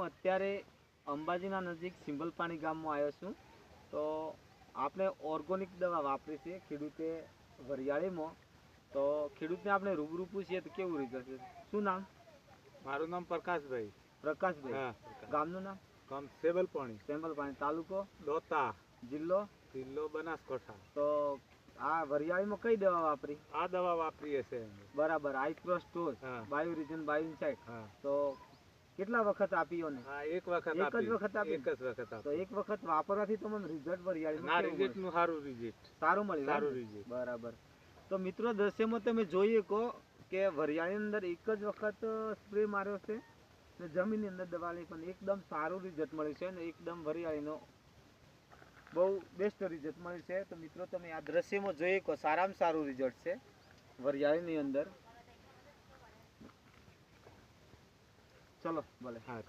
હું અત્યારે અંબાજીના નજીક સિંબલપાણી ગામમાં આવ્યો છું. તો આપણે ઓર્ગોનિક દવા વાપરી છે ખેડૂતે વરિયાળીમાં. તો ખેડૂતને આપણે રૂબરૂ પૂછીએ તો કેવું રિઝલ્ટ છે. શું નામ? મારું નામ પ્રકાશભાઈ. પ્રકાશભાઈ. હા. ગામનું નામ? ગામ સેબલપાણી. સિંબલપાણી. તાલુકો? દોતા. જિલ્લો? જિલ્લો બનાસકાંઠા. તો આ વરિયાળીમાં કઈ દવા વાપરી? આ દવા વાપરીએ છે. બરાબર. આઈક્રોસ ટોઝ, હા. બાયોરિજન, બાયોઇનસાઇડ. હા. તો કેટલા વખત આપીઓ ને? હા, એક વખત એક જ વખત આપી. એક જ વખત તો આપી. એક વખત વાપરવાથી તમને રિઝલ્ટ વરિયાળીમાં ના, કેવું રિઝલ્ટ મળે? નું સારું રિઝલ્ટ. સારું મળ્યું. સારું રિઝલ્ટ. બરાબર. તો મિત્રો દ્રશ્યમાં તમે જોઈ શકો કે વરિયાળીની અંદર એક જ વખત સ્પ્રે માર્યો છે ને જમીનની અંદર દવા લઈ પણ એકદમ સારું રિઝલ્ટ મળ્યું છે ને એકદમ વરિયાળીનો બહુ બેસ્ટ રિઝલ્ટ મળ્યું છે. તો મિત્રો તમે આ દ્રશ્યમાં જોઈ શકો સારામાં સારું રિઝલ્ટ છે વરિયાળીની અંદર. ચલો ભલે. હા.